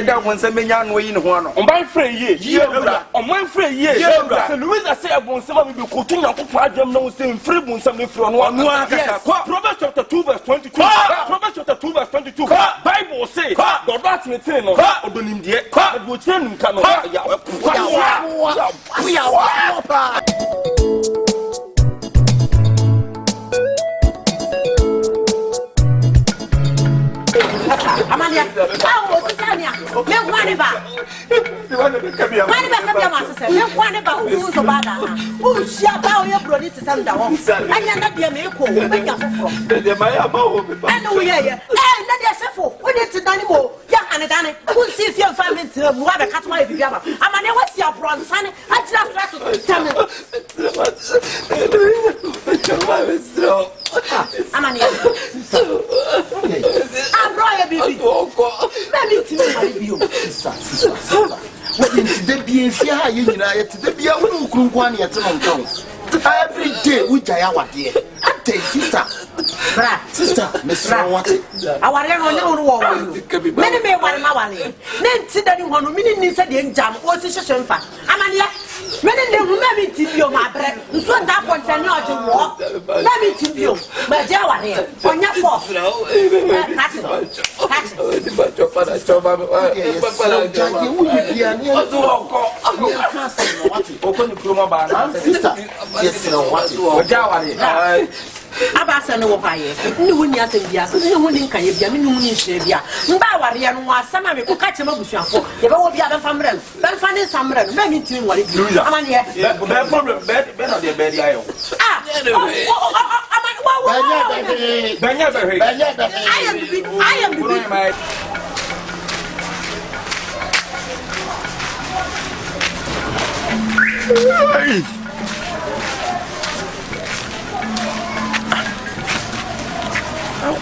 That one send me young way in one. On my friend, on my friend, Louisa said, I want some of you cooking up for them, no saying free moon, something from one. Proverbs chapter 2, verse 22. Proverbs chapter 2, verse 22. Bible say, God that's me saying, or doing the car, would send him come Amania, how was Sanya? Make one about. One about sister, make one about who's a bad. Who shall bow your brother to some down? I am not the American who make up from. I know, yeah, and that is a fool. We need to done more. Young and Danny, who sees your family to what a cat my together. Amania, what's your bronze son? I just have to tell me. Amania, I'm Royal Baby. Let me tell you, the being here, you know, the be a woman one yet every day we die our dear. Sister, Miss Rawati. Our young woman, many may want my name. Then sit down 1 minute inside the jam or session. Amania, many they will let me tip you, my bread. So that one can not walk. Let me tip you, my dear one here. On your force, Abasa no waye ni woni asembia ni woni nkaye bia ni woni nhwebia mba ware ya no wasama me ko ka chema busuafo ye ba wo bia be famre ben fa ne samre no be mi tin ware bi amane ye be problem be no de be dia yo amane wa benya I am the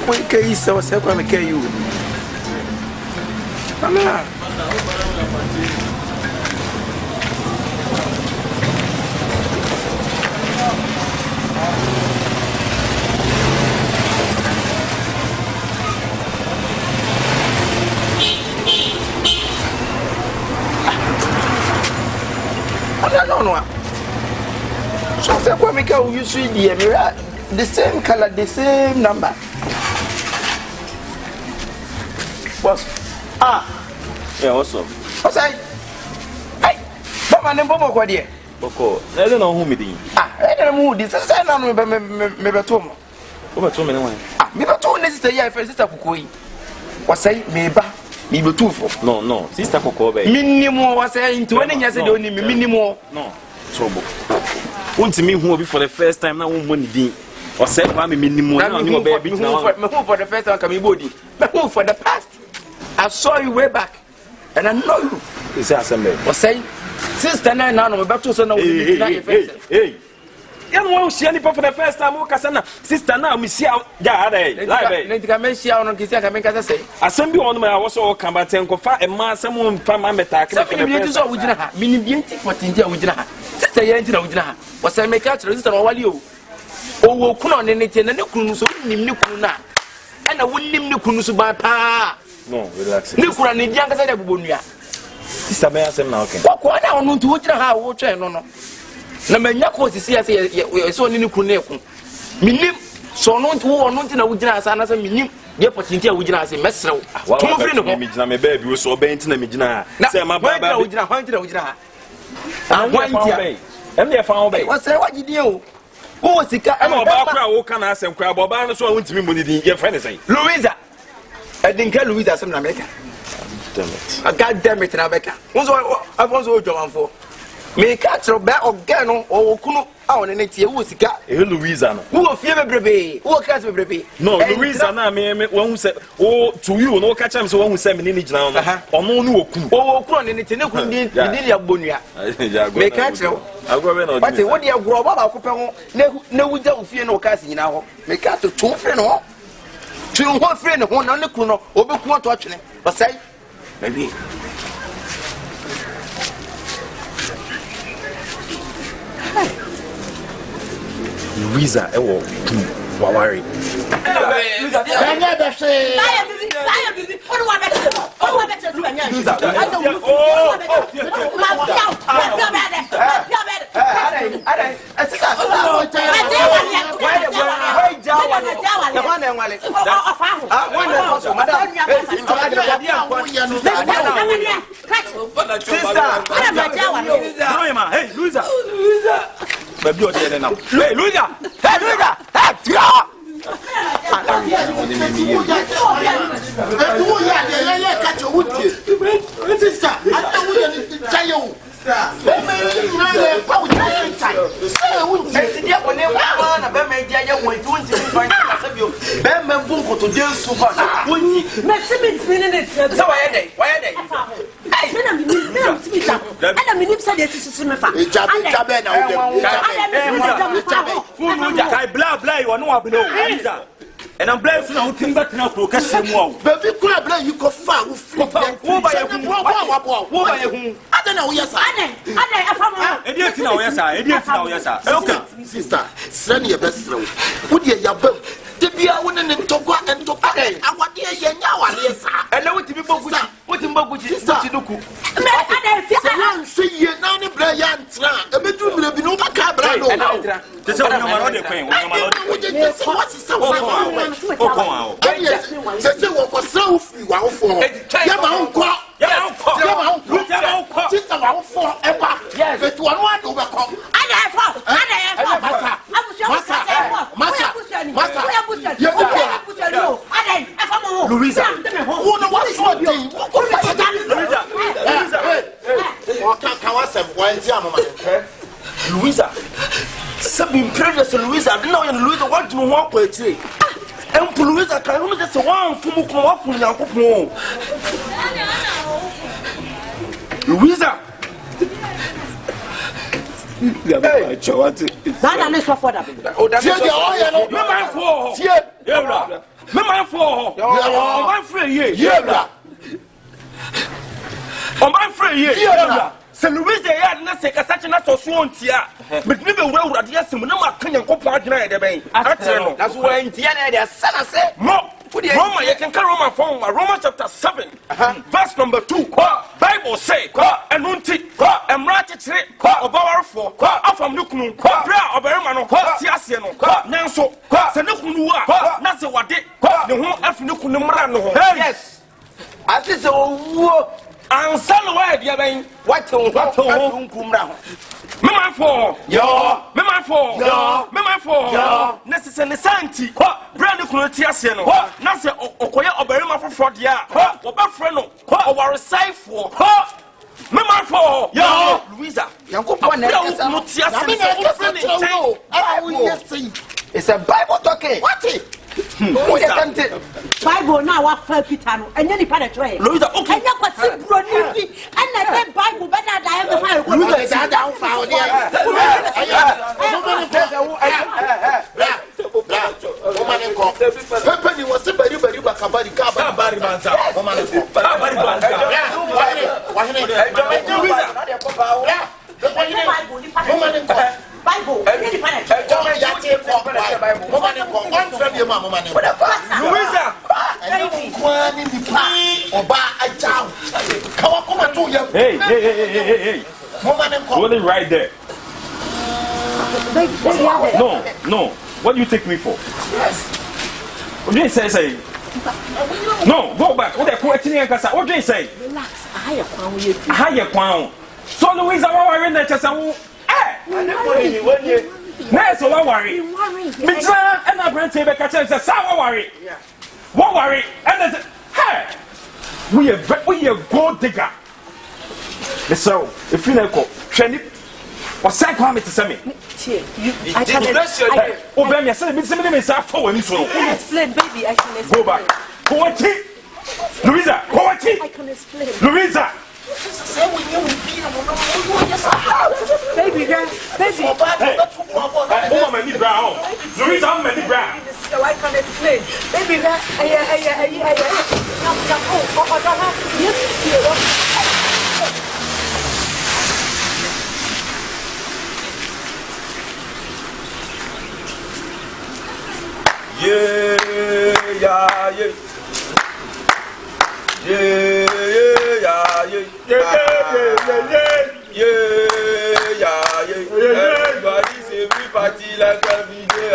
When can you say what's happening? Can you? I don't know. So, say, what make you see the same color, the same number. Yeah, what's up? What's that? Hey, but my name Bobo Quadia. Boko, I don't know who me. I don't know this. I don't know, maybe two more. Over 2 minutes. Maybe 2 minutes a year for Sister Kukui. What's say, maybe 2 for. No, Sister Coco, minimum was saying 20 years ago, minimum. No, trouble. Want to me who will be for the first time now, money. Or say, I'm a minimum. For the first time, coming body. But move for the past. I saw you way back, and I know you. Is that somebody? Was saying, Sister Nine, now we're back to Son. Hey, young one, she only for the first time, Casana, Sister now, Miss Yao, Let me see how on Kisa can make us say. Assembly on my also combat and confa and mass someone from my attack. Meaning the antique what India with her. Sister Yantina with her. Was I make out resistant or you? Oh, Kuno and anything and no Kunuso, Nimukuna. And I wouldn't lim the Kunusu by pa. No, relax. Nukura ni janga sada bubunia. Sister may ask him now. Kwa na onu tu wotira ha wo twa no no. Na manya ko sisi ase so ni kunu eku. Minim so no tu wo no ntina wugina asa na sa minim de opportunity a wugina ase mesrew. Tumo firi no ko. Me gina me baby wo so oben ntina me gina. Say ma baba wugina hwantina wugina ha. Hwantia. Em dey fa wo be. Wo say wagidi o. Wo sika em oba kra wo kana asem kra oba no so wontimi mo ni din ye friend say. Louisa. I didn't get Louisa some America. Damn it. God damn it, Rebecca. Once I was all John for. Me catch a bear or Gano or Kuno out in it. Who is Louisa? Who will fear me, baby? Who will catch me, baby? No, Louisa, one who said, oh, to you, no catch him, so one who sent me in it now. Or no, oh, Kron in it, and you couldn't Bunia. Make catch you. I'll go in. But what do you grow up? No, we don't fear no casting now. Make catch to 2 friends. 2 friends, one on the Kuno, over Kuno to watch it. But say, maybe. Louisa, Wawari. Hey, Louisa. Baby, you're there now. Hey, Louisa. Hey, Louisa. And I'm blessed now to back now to catch him. Baby, you go far. I don't know, yes, I okay, sister, send your best friend. Would you have to be a woman and to go and to pay? I want dear Yanyawa, yes, I know what to be what in Bogu is such a look. I see you now in Brian, a bit of no cabra. That's all you're not paying. What's so Louisa, Louisa, something previous to Louisa, I don't know Louisa want to walk with you. And Louisa can only just one from Louisa. So Louisa had not said such a not so sworn here, but maybe well, yes, no more can you go for the bank. That's why in Tiana, there's Sana more. Roma, you can carry my phone, Roma chapter 7, verse number 2. Bible say, and Munti, and Ratchet, or Bower 4, from Lukunu, Bra or Bermano, Tiasiano, Nanso, Sanukua, Nasa Wadi, the whole Afnukunumrano. Yes, I think so. And somewhere, dear Bain, what to come down. Memma for Memma for necessarily Santi, brand new Tiasiano, Nasa Okoya or Berma for 40 years, or Buffalo, or our side for Memma for Louisa. It's a Bible talking. What it? Bible now what for Peter and then he had a tray. Louisa, okay. And you got some brony and that Bible better than the fire. Louisa is down found there. Woman was somebody back about the car. Bible, hey. Hold it right there. No. What do you take me for? Yes. What do you say? No, go back. What do you say? Relax. Higher crown. So Louisa, what are you in there? That's so worry. Mitra and I grant you a catch and sour worry. What worry? And then, hey, we are gold digger. So, if you know, train it or sack me to send me. I can obey me. I said, Miss Emily is after when you explain, baby. I can explain. Go back. Poetry. Louisa, poetry. I can explain. Louisa. Baby girl, baby. Oh, my brown. Louisa, I'm my brown. So I can explain. Baby girl, Everybody say we party like every day.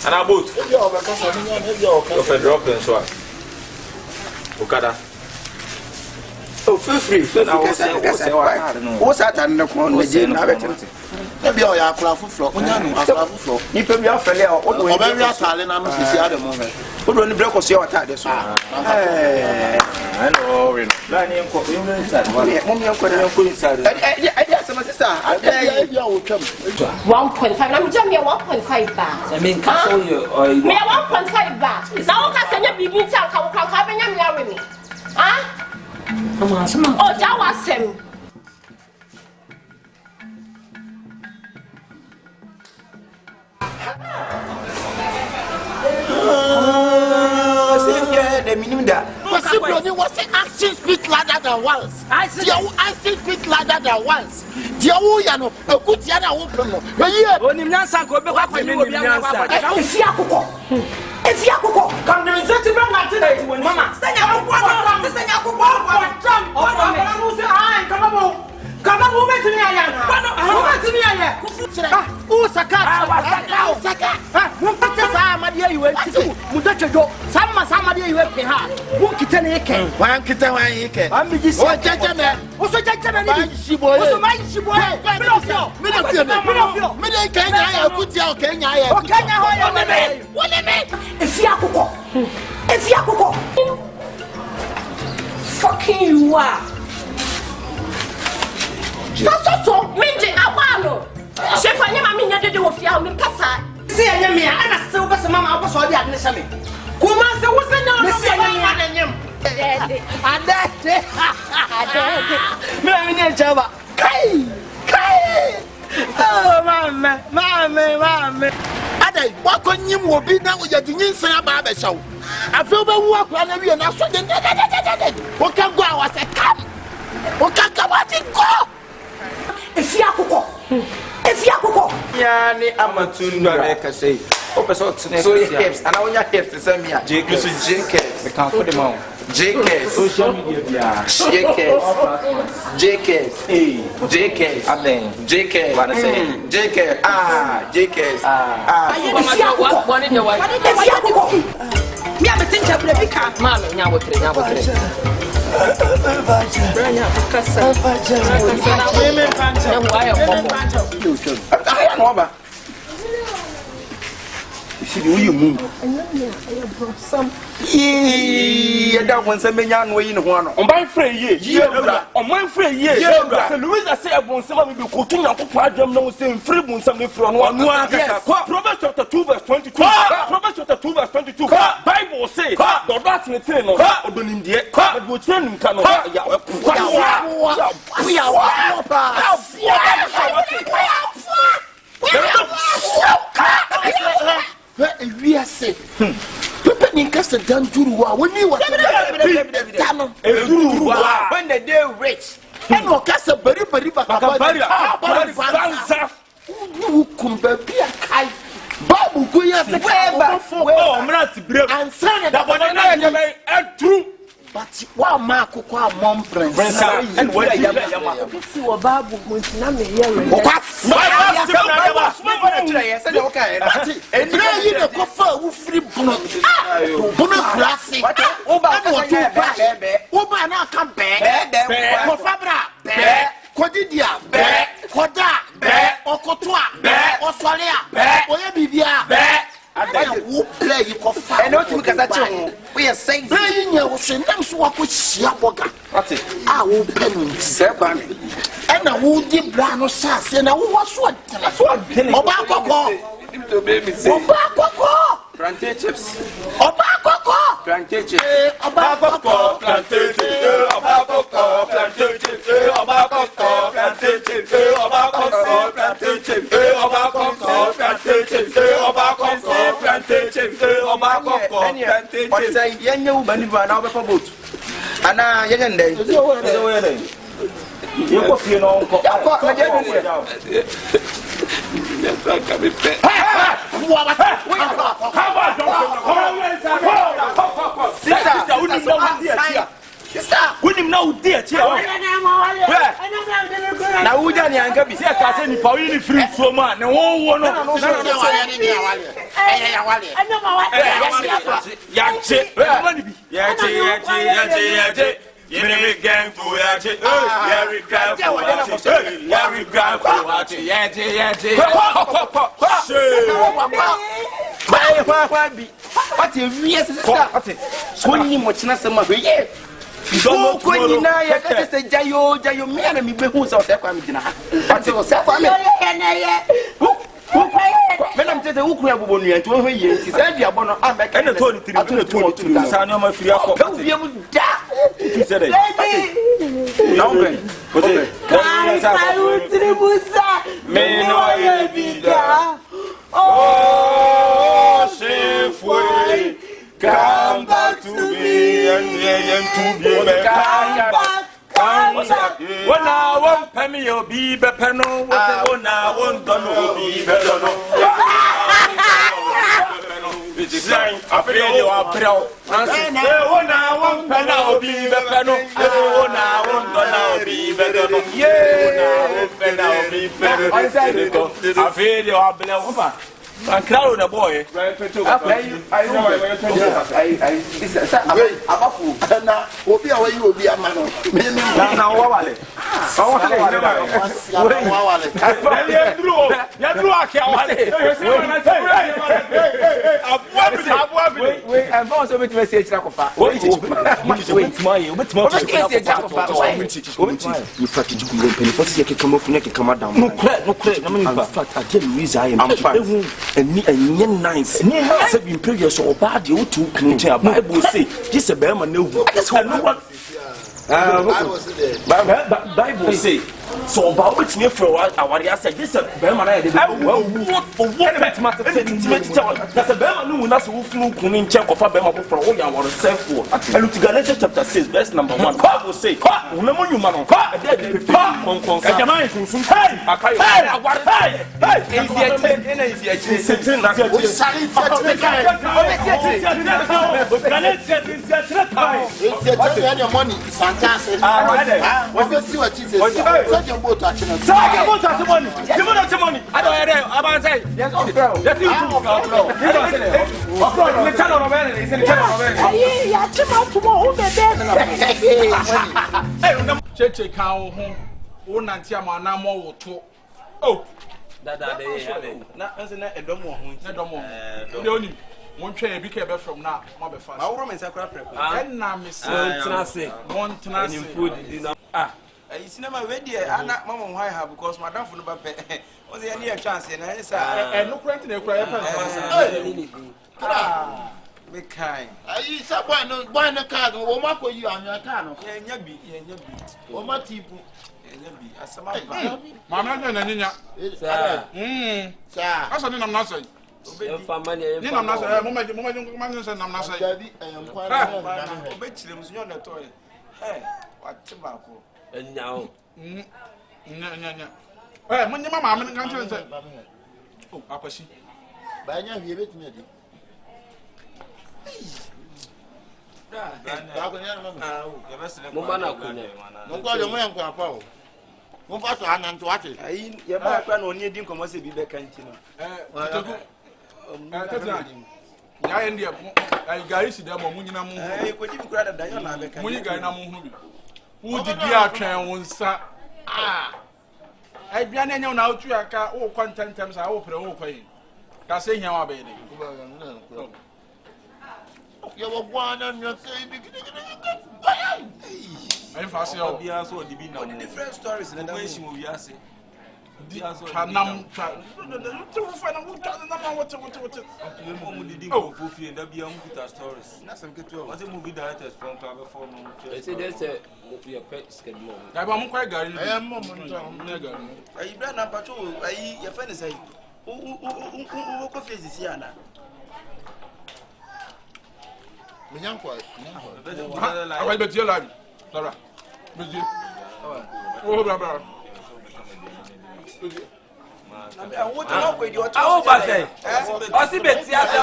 Ana boat. Drop them so. Okada. Oh, feel free. What's that? And the corner, the gym, maybe I have a floor. You pay me off a little. What do you have? I'm not see at the moment. Who don't the block of your attack this one? I know. Planning and cooking inside. Mommy, I'm going inside. I guess my sister. I tell you, I will come. 1.5. I'm just me 1.5 baht. I mean, castle you or me 1.5 baht. Now I can send you BB tell come and marry me. Huh? Oh, that was him. The minimum that was action speak louder than once. I speak louder than once. Dear Uyano, a good Yana open. When you answer, go back when you answer. If Yakuko, come to the today when Mamma, stand up, come on, move to me. Oh, Saka, my dear, you went to Mudacho, some dear, you went to her. Who can you can? One kitten, one can. I'm the gentleman. Also, gentleman, she boy, she boy, if Yakuko, fucking you are. So, Minji, Awano. Chef, I never mean to with your Mikasa. See, I am here, and I still got some mamma was all the admission. Kuma, there was another name. And that, Java. Oh, mamma. Ade, what on you will be now with your Dinin Barber show. I feel the walk on the real national. What can go? I said, come. What can go? If Yakuko, Yani Amatun, I say. So your hips, and all your hips to send me a JKs. We can't put them on. JKs, social media, JKs, JKs, what I say, JKs, JKs, What in your wife? Me have a think of the big cat, Mamma, now what they you move. I don't want some young way in one. On my friend, on my friend, Louis, I say, I want some of you cooking up for them, no saying free boon something from one. Proverbs chapter 2, verse 22. Proverbs chapter 2, verse 22. Bible says, the rats in the train or the India, but we'll turn in Canada. We are safe. People in Castle done to when you were when the day rich. And no Castle very you come back here. Babu Guya, I'm not and son that true. But what Marco Mom Prince and what I am. See what Babu wants to hear. Okay, and now you know, go for free Bono Grassy. Oba now come back. Fabra, Codidia, Coda, Ocotua, Osolia, Oyabibia, I will play you for fire. And not because that's we are saying, playing your names walk with Siaboga. What's it? I will pen seven. And I will give Brano Sass, and I will watch what? Obako. to baby say. Oba koko. Plantain chips. Oba koko. Plantain chips. Oba koko. Plantain chips. Oba koko. Plantain chips. Oba koko. Plantain chips. Oba koko. Plantain chips. Oba koko. Plantain chips. Oba koko. Plantain chips. Oba koko. Plantain chips. What say? Yenye ubani ba na obefa boat. Ana yenye ndey. You go feel no uncle. Na uja ni anga bi se ka se ni pawi ni free so ma ne won no ya Yemi gang for yache, Yari gang for yache, Yari gang for yache, yache. What you yes sister? Swing much na sama be ye. So ko nyina ya ka se jayo me na me be hu se o se kwa me dina ha. What you se kwa me? Menam tete ukru ya bobo nua nti o hwe ye nti se dia bo no ameka na to ni tiri sa na ma firi akọ ka ubie mu da ti se dey na ombe ote Kai utri musa me no ye bida oh shefwe come back to me and to be me Wana won pemi obi be peno wana won don obi be dono I feel you are pro Francis wana won pena obi be peno wana won don obi be dono wana won pena obi be dono I feel you are blow and crowd the boy Abafu na obi a wayi obi ama no na wawale ya dru ake awale we am boss o betima se chira kofa wait my you fact you go pen for se ke kama funa ke kama down no credit na me fact I tell you reason I am and nice say in previous or bad you to Bible say this a bear man no Bible say so about which me for our say this a bear man what matter that's a bear man that's who flew kunin check of a bear man for all your self for and to Galatians chapter 6 verse number 1 Bible say remember you man your money fantastic. What you see what Jesus such a boat actually. Money. I don't hear about say. Yes, Cheche kan ho wo nanti amana mo wo to oh dada de na nse na edom ho na domo de oni mo ntwe bi ke be from na mo be fast ma woro me sakura preko na me se trase montana se food di na you cinema we there ana mama why have because madam for no ba pe o say any chance na say no current na ekura ya pa me kai Ayi sa boy no card wo ma ko yi anya car no ye nya bi wo ma tipu ye nya bi asama ba mama na nyanya sa asa ni nam na say ni nam na say mo ma say nam na say jadi ayam kwa na obechire musunyo na to what ba ko nyao nya mo nyama mama ni kan say oh akwasi ba nya hie betimi ade Mumba na kunya. Mumba le mo yan kwa pa o. Mumba so anan to ate. Ayi ye ba kwa na oni din komo se bi be kan ti no. Tata. Ya ye ndie ai gari si da mo munyina mu. Ko di bi kura da yo na be kan. Munyi gari na mu hu bi. Wu didi atwen won sa. Ai bia na nya na otu aka wo kwantantem sa wo pre wo kwan. Ka se hia wa be de. You were born on your baby. I'm fast. Different stories in the way she will be. Chanam. Stories. That's some good. What's a movie directors from Club for? They say there's a pet schedule. I'm quite going. I am more. I ran up patrol. Your friend is saying, who coffee is here now? Me young boy. I bet you like Sarah. Oh, brother. What about with your Oh, but say, I see Betty as a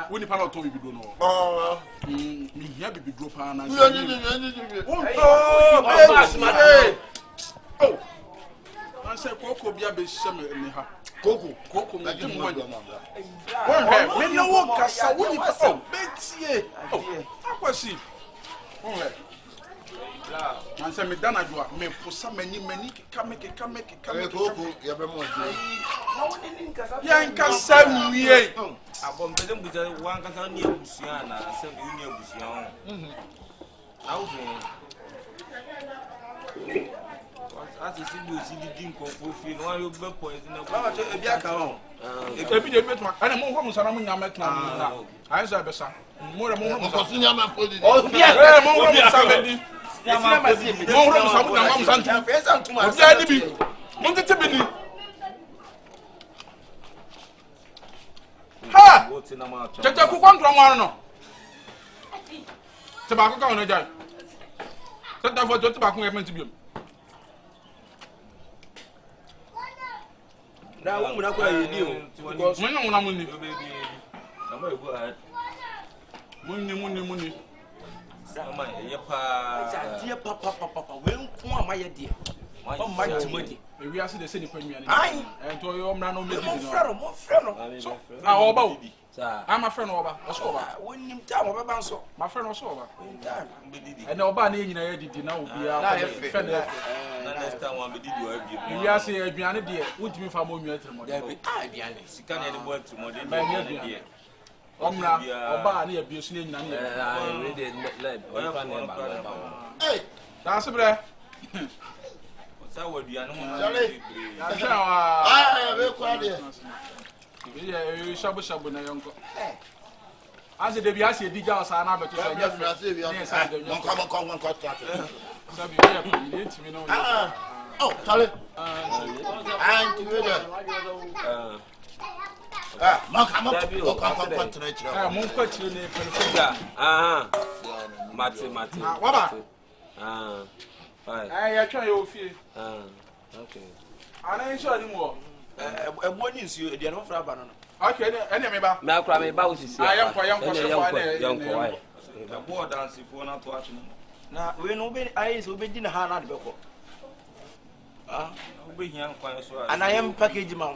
When panel told me we don't know. Oh, me here be group and oh, I said Coco be a bit similar in her. Coco, like you want your mother. When no one can say, oh, Betty, oh, I was she. I said, me done. I do me for some many come make it. you're more. Yanka send me. Abom bedem buza wan kasa ni abusia na se bi ni abusia ho. Awu as you see you see the din konfofi no ayo be point na kwa che ebi aka ho. Ebi de betuma ana mo ho sana mo nyama tena na. Ayi so abesa. Mo re mo ho Mo so nyama podi. Oh, yeah, mo ho mo sa bedi. Mo ho mo sa mo na mo santu. Obi ani bi. Mo tete bi ni. Ha! Chacha ku kontro mo no. Se ba ko ka ono jai. Se da fo to ba ko element bi. Na wo mu na kwa yedi o. Because mo nyam na mo ni. Na mo go ahead. Muni. Sama ye pa. Dia papa. We nko amaye dia. O ma timodi. We are see the same premier. Ai. And to your man no me Mo freno. Ah, oba o. I'm a friend oba. Let's go oba. Won nim ta mo be ban so. My friend also oba. Time be didi. And oba na nyina ye didi na obi a. Friend Na next time wan be didi o abi. We are see aduane de wontimi fa mo nwa tremo. There be aduane. Sika na de bo tremo de de. Omra oba na ye bi osu na nyina na. We dey let Hey, that's bre. Sa waduane mo. Sorry. Ah, we kwa de. Yeah, shabu na yonko. As the bias ye dija osa na beto so nya frase bi on. Mon come Sabi we need me no. Oh, Charlie. And you there. Mon come Eh, mon kwa chire ne perfect. Mate. Waba. Fine. Ya twa yo fie. Okay. Ana insure ni mo. Ebo ni nsuo e de no fra ba no. Okay, ene me ba. Me akra me ba usisi. Yanko why. Ebo dance fo na to atwe na we no be ayi so be di na ha na de beko. We be hian kwan so. Ana yam package ma.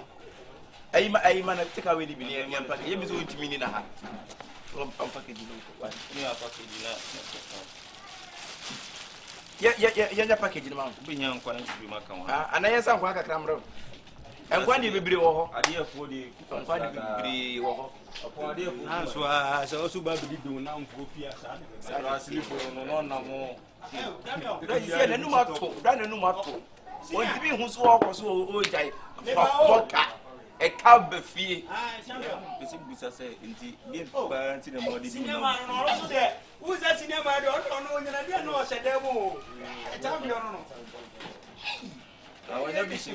Ayi ma na take away the bi yam package. Yem so ntimi ni na ha. From package no ko. Ni a package na. Ya package ma. Be hian kwan so bi ma kan wa. Ana yesa kwan kakra mro. Enkwandi bibiri wo ho. Ade afo de enkwandi bibiri wo ho. Apo ade afo so so ba bibiri do na mfo fia sa. Sa asilipo no na mo. Da yisi na numa to, da na numa to. Won tibi hu so wo so o jai. Poka. E ka be fie. Bisi busa se nti bi ba nti na mo di. Cinema no so de. Who is that cinema de no nyina de no se de mo. E ta bi ono no. Wọ́n bí ṣe.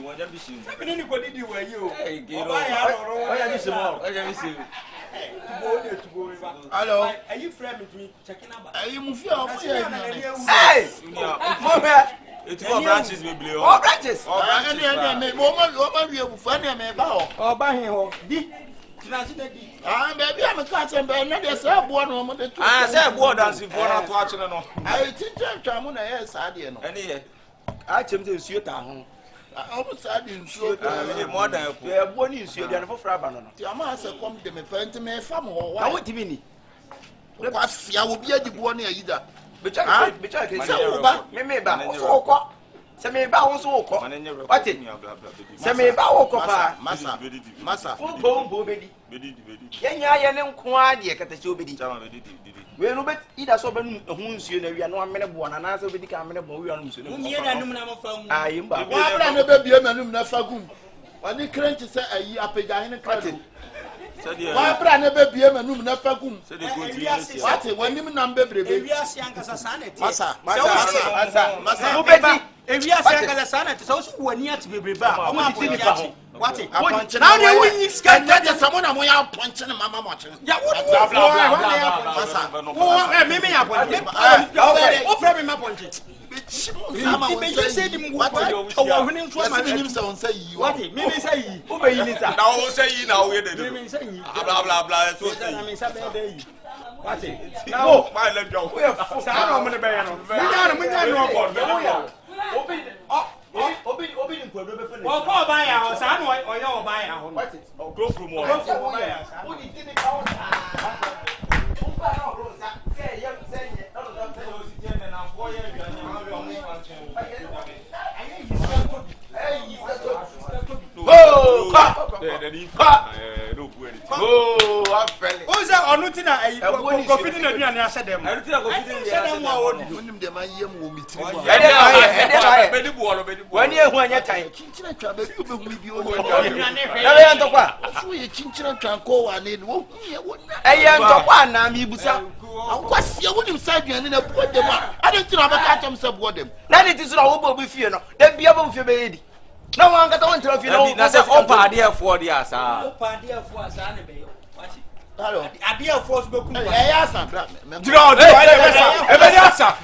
Sẹ́mi ní kò dídì wọ̀ yìí o. Ọba yà rọrọ. Ọjà bí ṣe mọ́. Tubo o de tubo mi ba. Hello. Ẹyin fẹ́ mi tún check number. Ẹyin mu fi ọmọ yẹ ni. Hey! Mo bẹ. Ètò all branches mi bìlẹ̀ o. All branches. Ẹni mo ma wi ebufu ẹni mi ba o. Ọba hin ho. Di. Tinasi de di. Baby am ka se be na de se abo no mo de tu. Se abo dance fo na to akyere no. Ai tinta twa mo na ye sa de no. Ẹni yẹ. A chem se nsuo ta ho. Almost sad in short. More than a bonny is your for Frabano. The Amasa come to me, parent me, farm or I want to be. What fear will be a one either. me ba so ko se me ba wo so ko wate se me ba wo ko pa masa bo bedi yenya ye ne nko ade kata che obedi we no bet ida so benu hu nsuo na wia no amene bo na na so obedi ka amene bo wia no nsuo mu mie na num na mo fa mu ayi mba wa bra na be bie manum na fagum wani krenti se ayi apega hene krati wa bra na be bie manum na fagum wate wani mu na bebrebe ewiase ankasa sanete masa obedi ewiase ankasa sanete so wani ati bebrebe a o ma titi ati wate aponche na de wonyi ska de samona mo ya aponche na mama mo ya wo bla masa wo me ya aponche o fra me ma aponche sama wo say di mu wate o huni nso ma nim se won say yi wate me say yi o be yi ni sa na wo say yi na wo ye de me say yi bla so say na me say be yi wate na wo ma le jo sa na mo ne be ya no me nya no ko obi ni kwado be fene o ko ba ya o sa no o ya o ba ya ho what is go from mo ba ya sa o di ni ka o sa o ba na o sa se ye nye no no te o si tiene na fo ye ya nya ma o mo fa chen ayi sa to oh ka no bu eni oh afeli o sa onu ti na ayi ko fidi na duane a sedem enu ti na ko fidi ni sedem wa o di onim de man yem wo mitiri mo be di bu wani ehu anya tan chinchina twa be bi obe bi o na be ntokwa so ye chinchina twa ko wa ne wo hie wo na eye ntokwa na mi busa ankwase wonim sa duane na bo dem a ade tira ba ka cham sa bo dem na ni ti so na wo bo bi fie no da bia bo fie be yedi na wan ka ta won tira fie na se o pa de afo de asa o pa de afo asa ne be yo wati hello ade afo so be ku ya san bra dro e be asa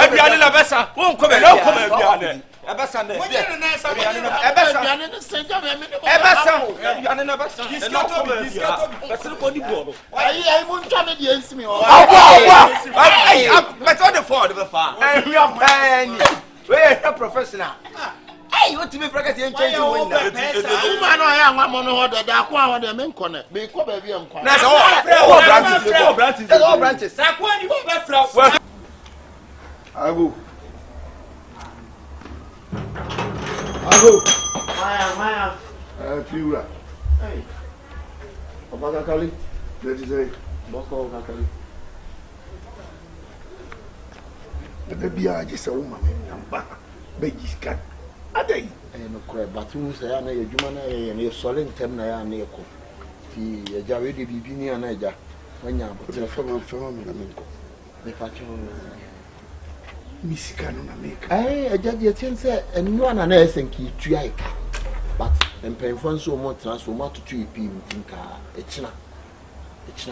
ebiane na besa won ko be no ko be ebiane ebesa ne ebesa ne senja me ebesa ebiane na besa no ko be besa ko di bo ai mun twa me die nsimi o ai beto de for de fa we are paying we are professional hey what me fraka tie ntwenzi won na uma no ya nwa mo no ho de da ko a de me nko ne be ko ba bi nko na so o branches sa ko ni bo be fra Ago. Maya. Fiura. Hey. Oba Kakali. Let us say. Boko Kakali. The baby I just a woman. Baby scat. Adai. No cry, but you say I know your human and your solid tem na ya ne ko. Ti ya jawe de bibi ni anaja. Wanya bo te fa ma na menko. Me pa cho Misikano na make. Ajaji say enu ana na esenki tua ika. But empemfo nso mo transfer mo atutu ipi ntinka echina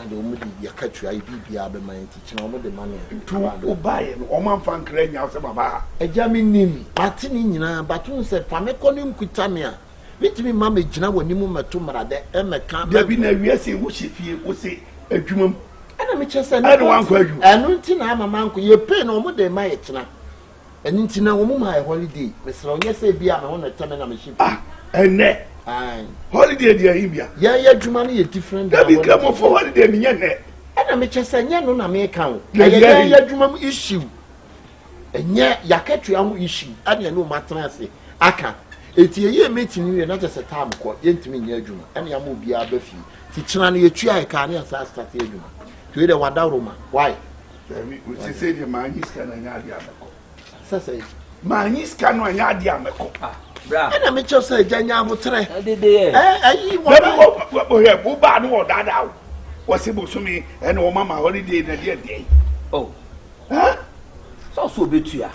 de omo di yaka tua ibi abe man tichina omo de man to obaye no oman fan kra nya se baba. Eja mi nim ati ni nyina batun se fameko ni mkuta me a bitimi mama gina wani mu meto mrade emeka da bi na wiase wo hyefie wo se adwumam ana me chese na wan kwa adwu enu nti na mama nko ye pay na omo de ma ye china enu nti na omo ma holiday mesra onye se bia me ho na teme na me ship ene holiday dia hibia ya adwuma na ye different da bi kra mo for holiday ni nye ana me chese nye no na me kan ya adwuma mu issue enye yaketua ho issue ana no matena ase aka eti ye metini we na just time ko yentimi nya adwuma ana ya mo bia ba fi ti china na yetua eka na asa start adwuma to ye de wadaroma why we say the man is kana nya dia ameko sasa man is kana nya dia ameko bra ana me chese janya abotre dede ayi wo ye wo ba no dada wo se bo sumi ene wo mama holiday na dia dia oh so betua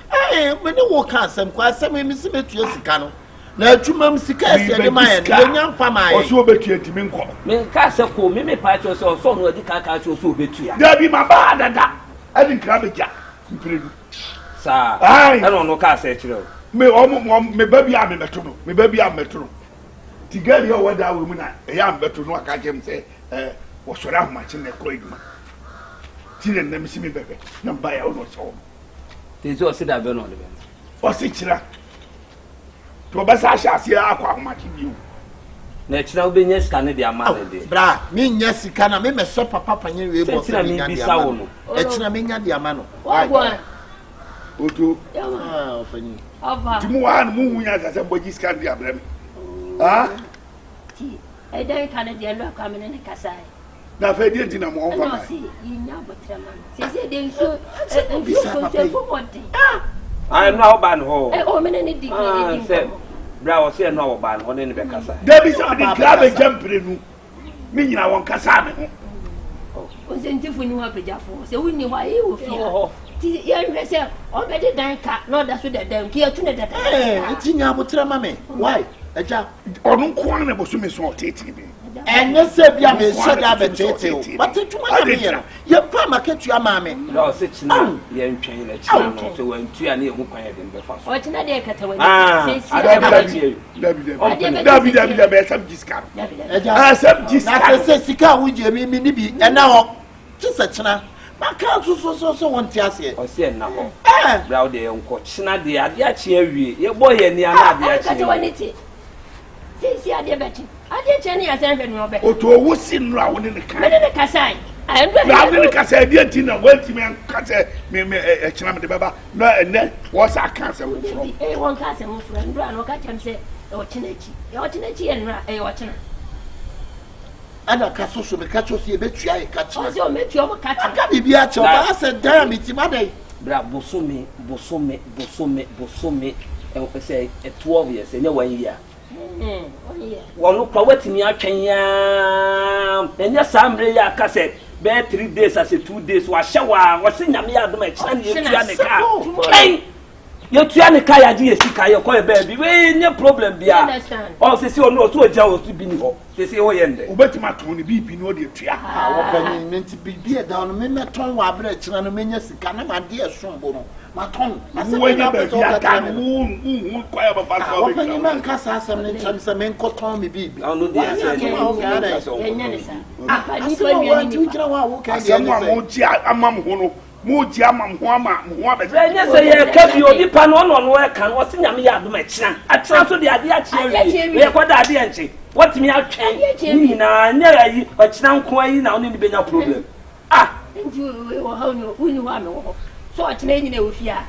me ne wo ka asem kwa asem mi se betua sika no na adwuma sika ese de ma ye nya mfa ma ye o so betua timi nko me ka se ko me pa cho so so no di ka cho so betua da bi ma ba dada adi kra beja mpredu sa no ka se kire me me baby am meto no tigari o wada we mu na e ya meto no aka jem se wo sori ahoma chi ne ko eduma ti ne na misi mi bebe na ba ya no so te zo se da be no de be o se kira to ba sa sha se akwa ahoma chi bi Natural business can be a man. Bra, me yes, can I make a shop papa and you able to be Diamano? Echina Diamano. What? Oto. Timuan moving as a body's can be a blame. Ah? I don't Canadian coming in a Kasai. Now, I didn't know more. You know, but say they so one thing. I am now ban home. Oh, many said, Brow was here no ban on any Becassa. There is something grab jumping. Meaning I want Cassam. Was in when you have a jaffo, so we knew why you were here. Yourself already done cat, not that's what they're here to that. It's in your mammy. Why? A job or no corner was me so taking me. And you said, "Be a said I bet you, but to my your farmer catch your mammy." No, such now, young train a channel to when two are near who quiet in the first. What's not there, Cataway? The best of discount. I said, Jessica, would you mean me? And now, just a china. My council so one tears here. Or say now, Brow de uncle, China, the idea cheer, your boy and the idea. See, I did betting. I did Jenny as anything, Robert. Oh, to a woodsy round in the car. In the Kasai. I am glad in the Kasai, dear Tina, went to me and cut a china de Baba. No, and then what's our cancer? One cousin, friend, run or catch him say, or Chinechi, or Chinechi and a watcher. And a castle should be catch us here, bet you I catch us. Also, make your cat. I can't be at your ass and damn it's my day. Bra Bosome, and say 12 years, and no 1 year. Well, look, what me I can and yes, I'm really a cassette. Bear 3 days as a 2 days was shower, was in a mere match, and you're the car. You're trying to carry a DSC, you're quite baby. We no problem, be understand. All say, so no, to a jaw to be no. They say, oh, yeah, but my Tony be no dear tree. I meant to be dear down, men that tongue were bread, and a minias, can my dear son. My tongue, I said, when you're moon, quite about man cast us some times a man called Tommy B. I know Muji amam huama muhabe. Yes, I kept you the pan on work and was in a yard match. I transfer the idea to we are quite idea. What me out change? Never but now quite now in the big problem. Ah, and you who know so it's made in with ya.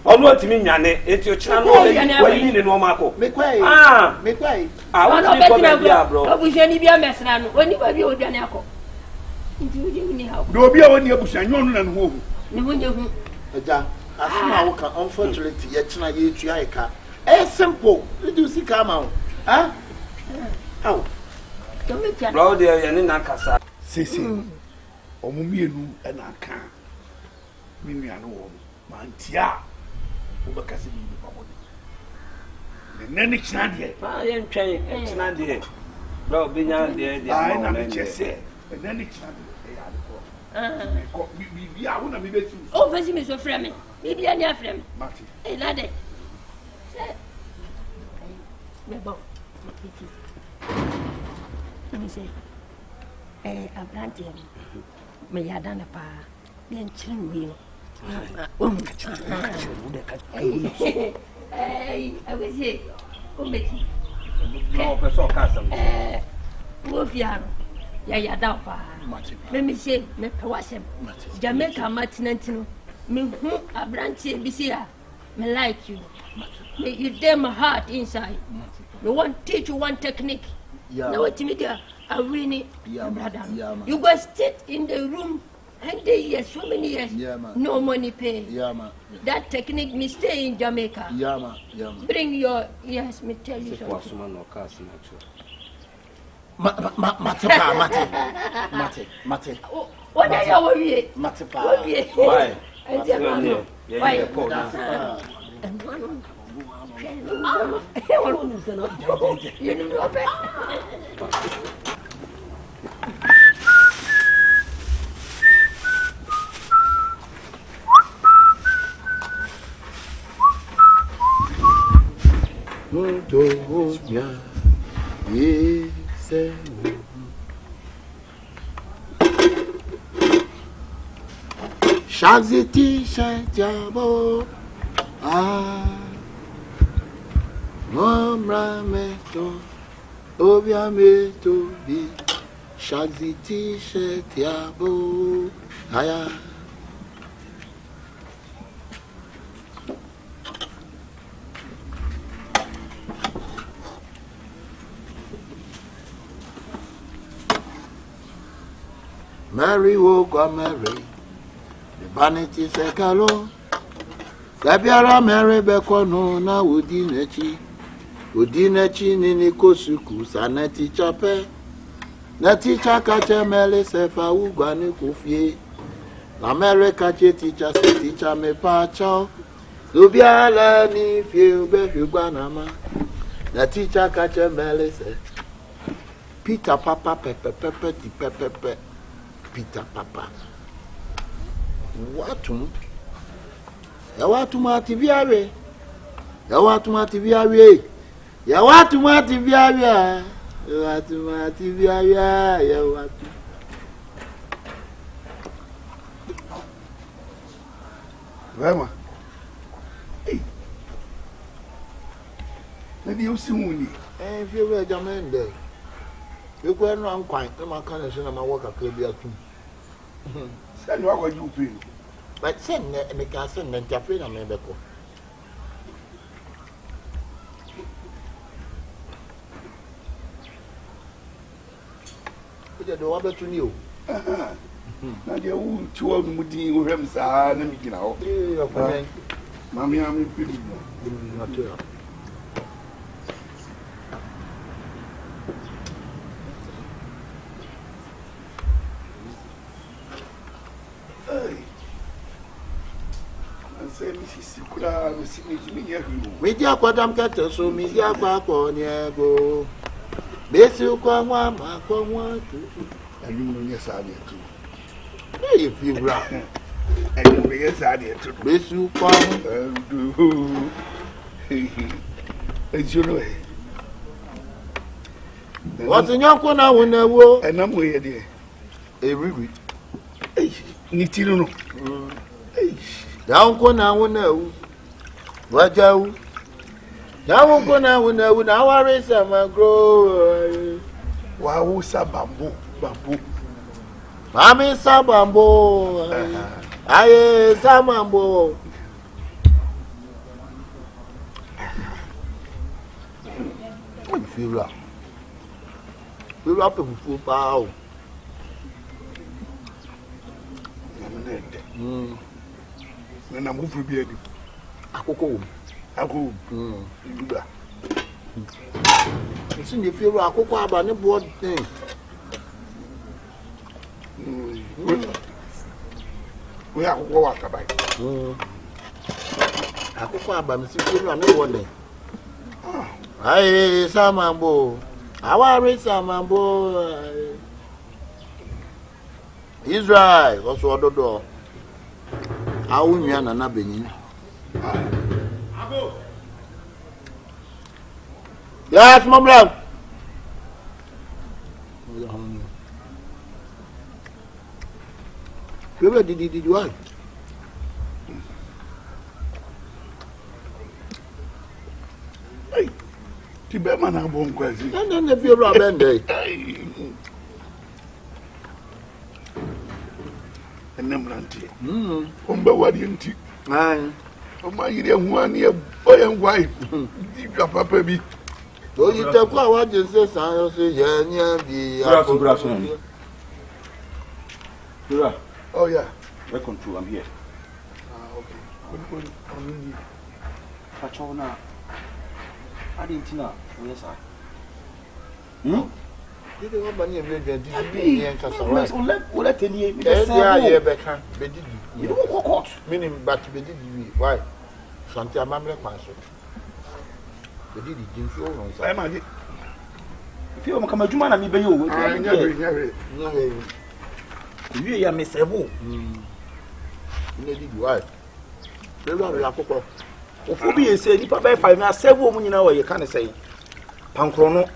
Oh, what mean, Yanni? It's your channel. What you mean in Omako? Make way. Ah, make way. I want to be a bro. We shall be a mess now. When you are your Janako. Do be on your bush and you and who? Unfortunately, yet tonight you try. It's simple. You do see come out. Huh? Oh, Bro, dear, and in Nakasa. Sissy, or Mumianu and I can't. Mimiano, Mantia, Ubacassi. The next Nadia. I am trained, it's not there. Bro, being out there, I never just said. And then it's not. Oh, Vassim is a friend. Maybe I near friend. Marty. A lad. Let me say, a planting. May I done a pa, then chin wheel. I was here. Oh, Betty. No, but so custom. Wolfiano. Ya dapa. Let me say, me pewasem. Jamaica Martinantino. Me a branch BCA. Me like you. Me you dare my heart inside. Me want teach you one technique. Now what me there? I really, brother. You go sit in the room and they years, so many years. No money pay. That technique me stay in Jamaica. Bring your yes, me tell you something. Mate. What are you worried? Mate. Why? Why? And one. You know Shaziti Shajabo Nomra Meto Obiame to be Shagzy t-shirt yabo. Aya. Mary woke up Mary. The vanity sekalo. Gabiara Mary bekono na udinechi. Udinechi nini kosuku saneti chape. Na teacher kache mele sefa ugwani kufie. Na Mary kache teacher se teacher me pacho. Lubiala ni fie ube hugwanama. Na teacher kache mele se. Peter papa pepe pepe ti pepe pepe. Peter papa. Watu ya watu mativiawe. Ya watu mativiawe. Ya watu mativiawe. Ya watu mativiawe. Ya watu. Vema. Nadi usimuni. Fiewe jamende. Yoko enu ankwan, ma kan se na ma work akra atum. Sani wa kwaji upe. But sen ne ka sen na ntafe na me beko. Oje do wa betu ni o. Na dia u tuwa mu din wo hwem saa na mi gina ho. Akwan. Mami ami pidi. Na to ya. Media kwadam kata so media kwa kwa nyego. Besi kwa nwa ma kwa nwa tu. Ayum no nyesa de tu. Hey fibra. Ayum no nyesa de tu. Besi kwa du. Ejuno e. What's nyako na wonawo? Enam we de. Eriwi. Ni tinu no. Daunko na wonawo. Wajawu. Daunko na wonawo na ware sama grow. Wa wo sa bambo. Mami sa bambo. Aye sa bambo. Fira. Fira pe fufu pa o. Na mo furu bi edi. Akoko wo. Ako. Duda. Nsi ne fira akoko aba ne board thing. We akoko wa kabai. Akoko aba me si fira ne wone. Aye samambo. Awari samambo. Israel also ododo. Awu nua na benyin. Abo. Yes, mom love. Where did you why? Hey. Tibe mana bon kwazi. Na bi ro abende. Enemranti. Omba wadi nti. Ai. Oma yire hu ani e boye ngwai. Di papa bi. So you take what you say san say nya bi. Good afternoon. Sura. Oh yeah. Welcome to I'm here. Okay. Pachona. Adentina, yes sir. You don't want money every day. Let any be can be did you don't go court. Meaning but be did why? Something I'm like myself. Be did it in show on side. If you come a Jumana, me by you. No, you are Miss Evo. You did why? They were a couple. Obi say nipa by 5 na 7 mu nyina we can say pankrono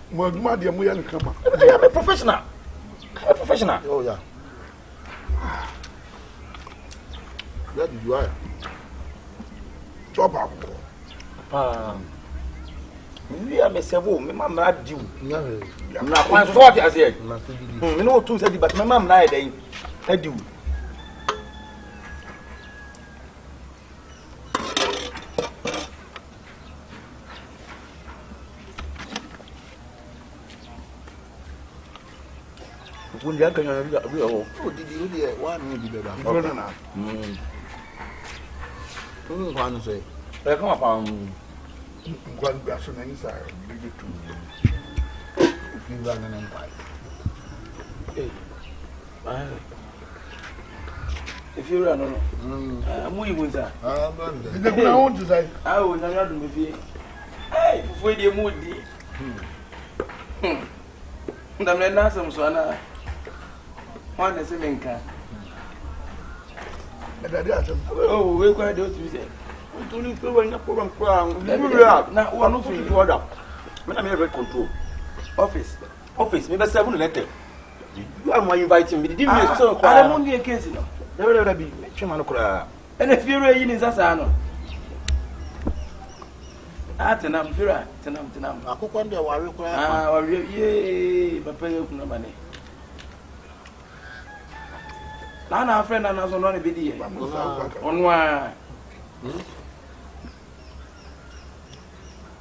mo aduma de mo ya nkama I'm a professional. Oh yeah. That is why. Top up. We are Messevo, my mamma do. I'm not one sort as yet. You know, two said, but my mum died. I do. When you can, oh, did you really want me to be better? One say, I come upon one person inside. You run an empire. If you run on, I'm with that. I want to say, I will not be here. Hey, before you move, the man has some son. One is a minka. Oh, we're quite those you say. We don't need to run up from crown. Now, one of you got up. But I'm here control. Office, maybe 7 letter. You are my inviting me. Did you so? I'm only a case, you know. There will be Chimanocra. And if you're in his asano. Atenam, Fira, Tenam. I could wonder why you cry. Or ye, Papa, you no money. Our friend and us on a video. On one.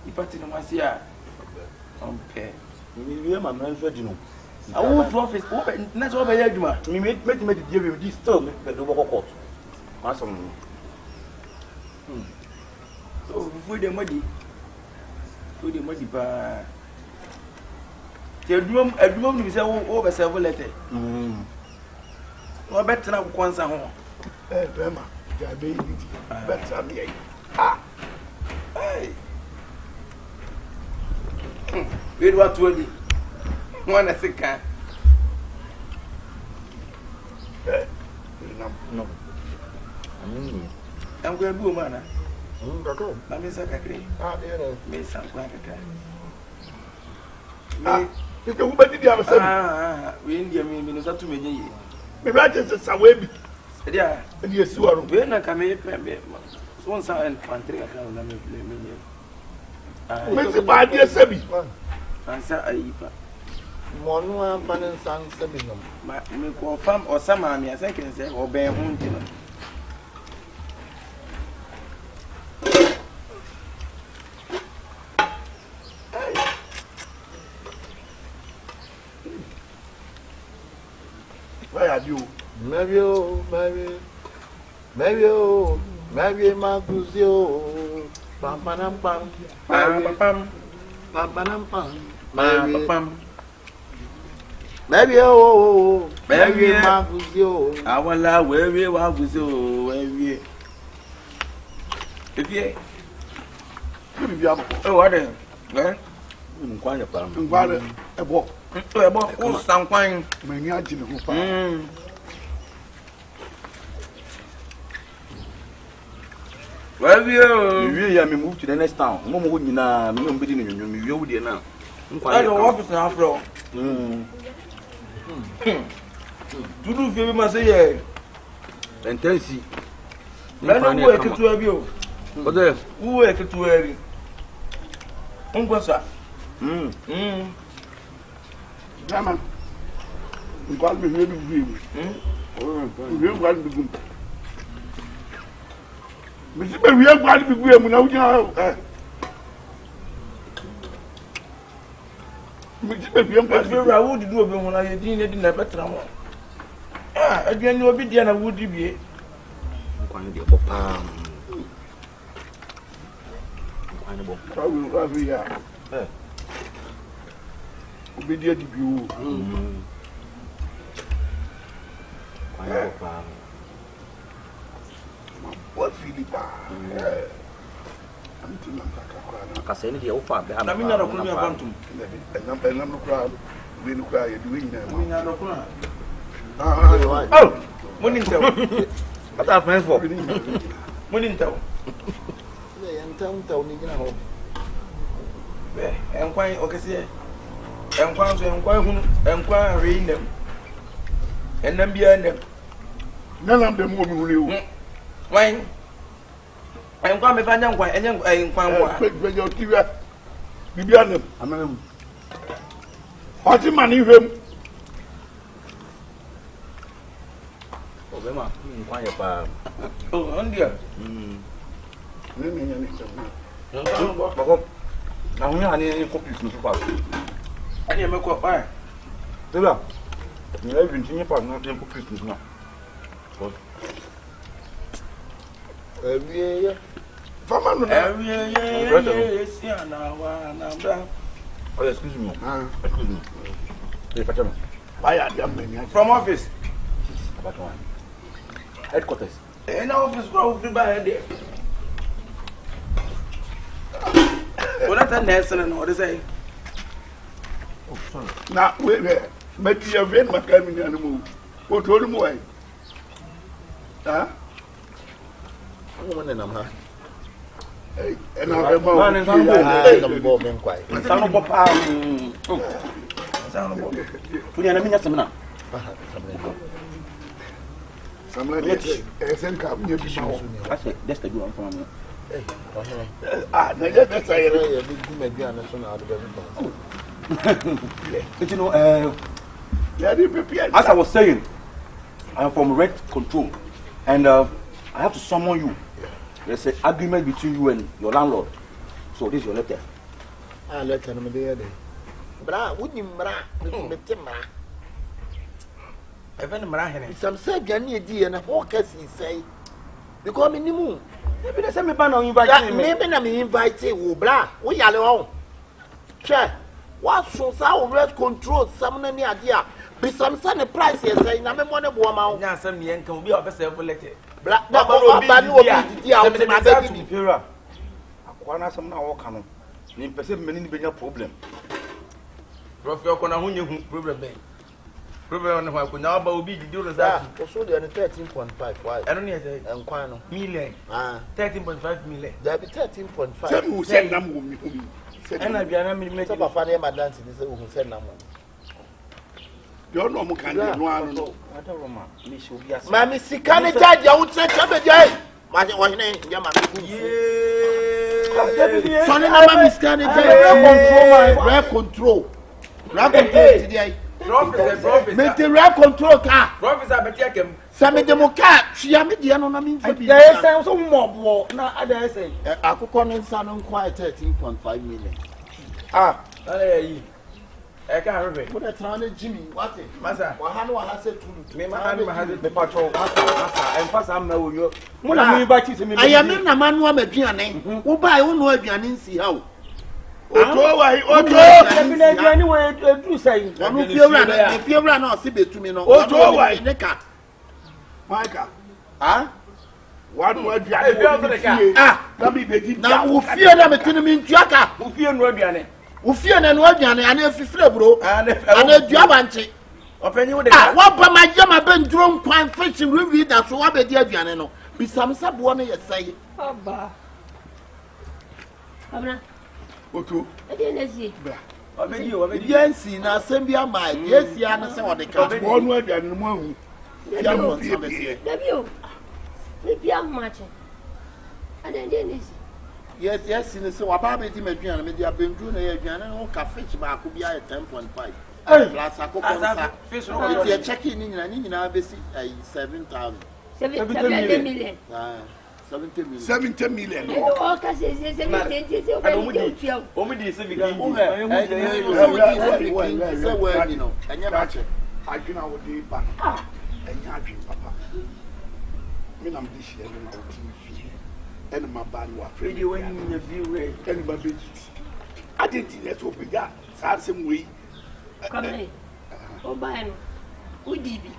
If I didn't want to see her, okay. We are my man for you. I won't office open. That's over here. We make the deal with this term, but the walk out. Awesome. So, for the muddy, bar. The room is over several letters. Well, better now, once a home. Emma, your baby, better me. Ah, hey. Wait, what told you? One a second. No. I'm going to do, man. I'm a secretary. Ah, there, Miss Anquaka. You can go to the other side. We India means up to me. My brother says, I will be. Yeah, yes, you are. When I come here, one side and country account. Mr. Badia Sebi. Answer Aifa. One and son Sebinum. My confirm or some army, as I can say, or bear home. Where are you? Maybe, Marcusio. Pam, pam, pam, pam, pam, pam, pam. Maybe Marcusio. I will allow where we are with you. If you oh, what then? Eh? Quite a palm. Quite a walk. Oh, some fine. Many are in well, we are moved to the next town. No more than nobody in you would now. I don't office after all. To do for must say, and tell see. Let them work to have you. But there, who work to have you? Uncle, sir. Gaman. You got me here with you. You got me good. Mr. We have got to be good now. Mr. I would do when I didn't have better. Ah, again, you will be there. I would be. I will have you. Be dear to you. What Philippa? I'm too much. I say, the old father. I mean, I don't want to. And I'm not proud. We look like you're doing that. Oh, when in town. What are friends for? When in town. And town, you know. And quite okay. Inquiry in them. And then behind them. None of them will you. Why? I am coming to find out why I inquire. Bibianum. Amen. Oti mani hwem. Obema, nkwan ye pa. Oh, ondia. Ne ne. Bako. Na hunya ani copies no pa. Ani me ko pa. Tela. Ni la vin tinha pa na tempo Christmas na. Ewie. Fama no na. Ewie, si ana wa na bra. Oh, excuse me. Excuse me. Hey, Pachama. Why are you many? From office. About one. Headquarters. In office go free by there. What that Nelson and what is say? Oh, sorry. Na we but you have been macam ni anu. Ko to mu ai. Ha? Mo ne nam ha. Eh, na be ma. Man, and some Nam bo men kwai. Sound bo pa. Sound bo. Punya na minya semna. Samla ni sen ka mu bi ma. I say that's the good one from me. Na ya da sai re. Ya bi gu medua na so na ado be ko. You know, Ya di prepare. as I was saying, I'm from rent control, and I have to summon you. There's an agreement between you and your landlord. So this is your letter. Ah, letter no me dey there. Bra, woni mra, me te mra. Even mara hene. Some say gani edi na ho kasi say. Because me nimu. Maybe they say me ban on invite me. Maybe na me invite wo bra. Wo yale wo. Che. What so sa o rent control some na ni ade a. Be some say the price here say na me mo ne bo ma wo. Nya asem ne enka obi a obese for letter. Bra, da ba ni obi didi a o te na be bi. Fera. Akwa na some na wo ka no. Ni pese me ni benya problem. Prof yo kona hunye hu problem ben. Problem on ho na ba obi didi o za. O so dey 13.5 why? I don't know say Enkwan no. million. 13.5 million. There be 13.5. Say mu say nam wo mi. And I be na me make So papa na ma dance ni say wo say na mo. Yo no mu kan no anu no. Adoroma, me show be as. Mami sika ne charge ya wo say chabe jai. Ma wo hene ya ma ku. So ne na mami sika ne jai control. Rare control today. Professor. Me te rare control ka. Professor Betiakem. Sa me de mo ka hwia me de no na me mfa bi. There is so mobo na ada say. Akukọ no nsa no nkwa 13.5 million. Ale yi. E ka rebe. Wo de tra na Jimmy, what? Masa. Wa ha no wa ha say tulu. Me ma ha me patro. Masa, en pasa am na wo yo. Mo na me ba chi se me. Aya me na manu amaduane. Wo ba wo no aduane nsi ha o. Oto wa oto. Me na aduane wo edu sai. Wonu fiewra na o se betumi no. Oto wa ne ka. Maika. Ah? Wanu aduane. Na bi beji. Na wo fie na metene mi ntuaka. Wo fie no aduane. Wo fie na no aduane ana fifire bro. Ana aduaba nche. Opanyi wo de. Wa ba ma jama bendro nkwan fiction review da so wa be di aduane no. Bisamsa bo no yesai. Aba. Abna. Oto. E dey nesi. Obedi. Yansi na asem bi ama. Yesi ana se wo de ka. Wanu aduane no mu ahu. Ya mo fie bi. Dabi o. Me bia mache. Ada dey nesi. Yes, ni se wa ba be di maduane me di abendru na ya aduane no ka fish ba ko bia 10.5. Plus akoko nsa. Fish no no. Di check in ni nyina be si 7,000. 70 million. 70 million. O ka se 70 o ba ni tuya. Omidi se bi kan. Se wa ni no. Anya ba che. Adwena wo de ba. Enya adwen papa. Me nam di hie no na wo ti fi. Ene ma ba ni wa frɛ. Video when you view we. Ene ba be. Adenti ne so be ga. Sa asem we. Come o ba no. Udi bi.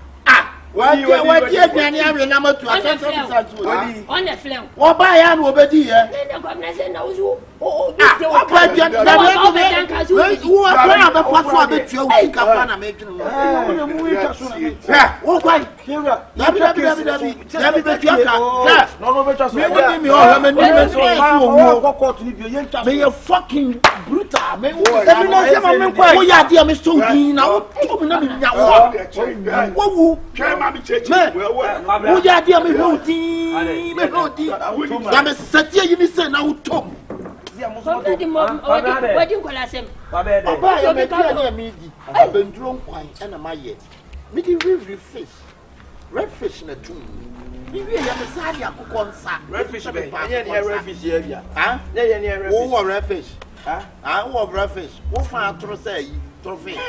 Wa ti aduane awe na matu asante santu. On the flame. Wo ba ya na obedi ye. Ne ko na se na wo o bi te Wa ba aduane na wo ba ba fa so abetua wo sika pa na me dwene. Wo mu wi ka so na. Wo kwai. Dabi betua ka. No betua so. Me woni mi o me ni so wo wo court ni bi yen ta. Me you fucking brutal. Me wo na se ma me kwai. wo ya dia me so din na wo to me na me nya wo. Wo wu. Wo ya dia me hodi. Me hodi. Ya me satie yi ni se na wo tom. Somebody mom wedding colasem. Oba ya me tia na me di. Abenduro nkwan na maye. Me di fish. Red fish na tun. Me wi ya me sa dia akokɔ nsa. Red fish be. Anya ne red fish ya bia. Ha? Ne red fish. Wo red fish. Ha? Wo red fish. Wo fa atoro say yi, trophy.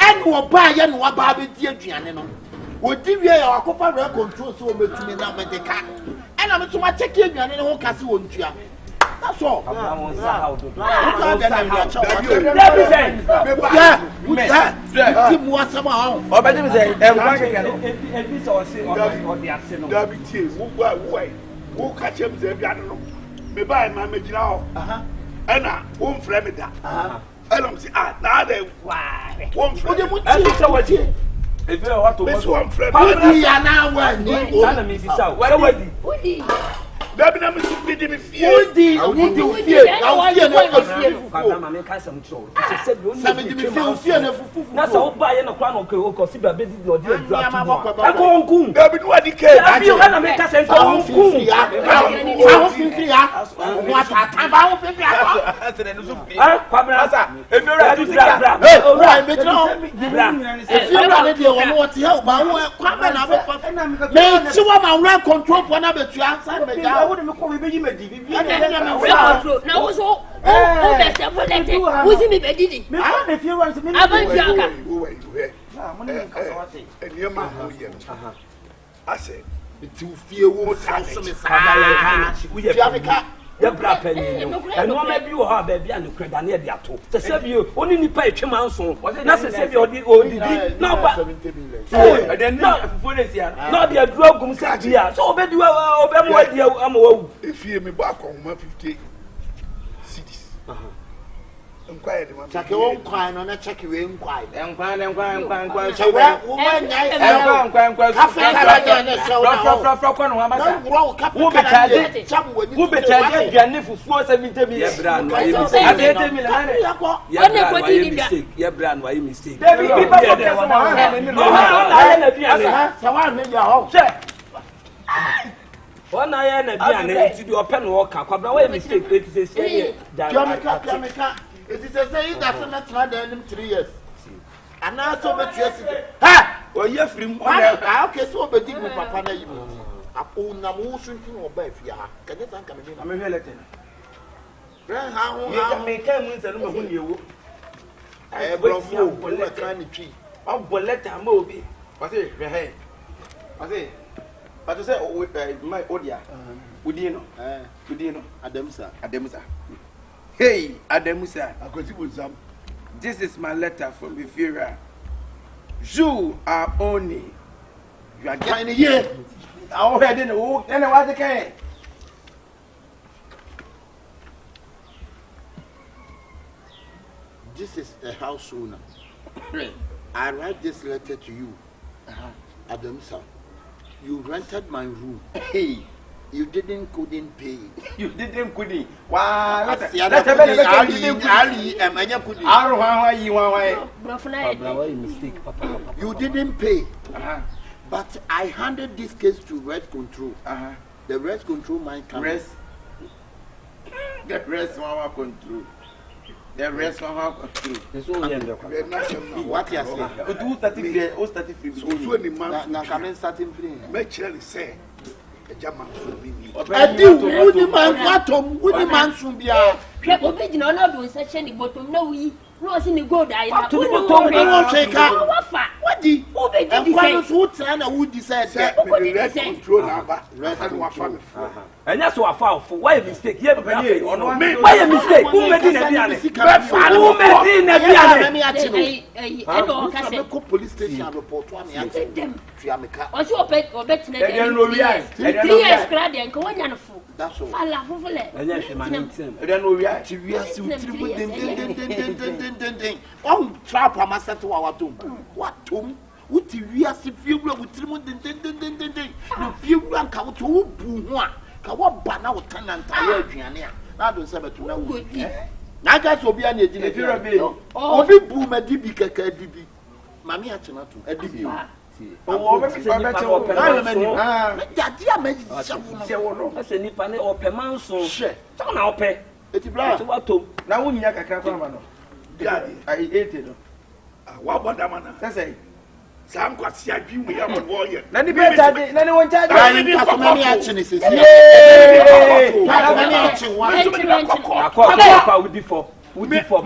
And wo ba ya no wa ba be di aduane no. Wo di wi ya akopa red control so wo betumi na medika. And I'm to my check aduane no ho kase wo ntua. That's all. Baby, I'm feed me fear. Woody, I would you fear? fear? I fear no Mamma can some show. Fear That's all by a crown of Cosiba, baby, or dear. I go on. Baby, what he cares? I feel that I make us and I if you're ready to control for another I wouldn't call me. Now so who's in me? If you want to me, I said, to fear what The black penny, and one maybe you have baby and the credit near the ato. To save you, only need pay 2 months. That's a save your old no, but then not for this year, not the drug here. So, bet you are what you am. If you me back on 150 cities. Inquired, check your own crime on a check your own crime. And quite. One I am a to do a pen walk. Why mistake? It is a it is a saying that I'm not than 3 years. And now so much yesterday. Ha! Well, you're free. Okay, so but you papa. I own a motion to obey. Can you think I'm a relative? How may come with a number when you I brought you a tiny tree. I'll let a movie. What's it? What's it? But to say, my Odia, Udino, Adamsa. Hey, Adamusa, I got with some. This is my letter from Bifira. You are only. You are getting a year. I already know. Then I was okay. This is a house owner. I write this letter to you, Adamsa. You rented my room. Hey. You couldn't pay. You couldn't. Wow, that's you didn't pay. But I handed this case to Red Control. The Red Control might come. The rest of our control. The rest of our control. What you say? Do 33. So any man now come starting free. Make sure they say. I do. Would man soon be a people pigeon or not doing such any bottom? No, we was in the gold. I have to what the woods and I would decide that control number. And that's what I found for why mistake. Why a mistake? Who made in a police station report one them. Was your pet or better than 3 years glad and go on fool. That's all. I don't know. We are oh, trap a master to our tomb. What tomb? What we are see few with Trimon. No few rank out to Buma. Kawa Bana tenant. I don't say to know. I guess will be an agent if you're a bill. Oh, the boom a DB KDB. Mammy Achana to a DB. Oh, that's a nipane or per man so share. Don't now pay. eti bra so what to na wo nya kakra kwa ma no ya ai 80 no wa boda mana sese sam kwasi adwi mu ya mo wo ye na ni be charge na ni won charge ai kasomani achine sisi kasomani achine wa akwa wudi for wudi for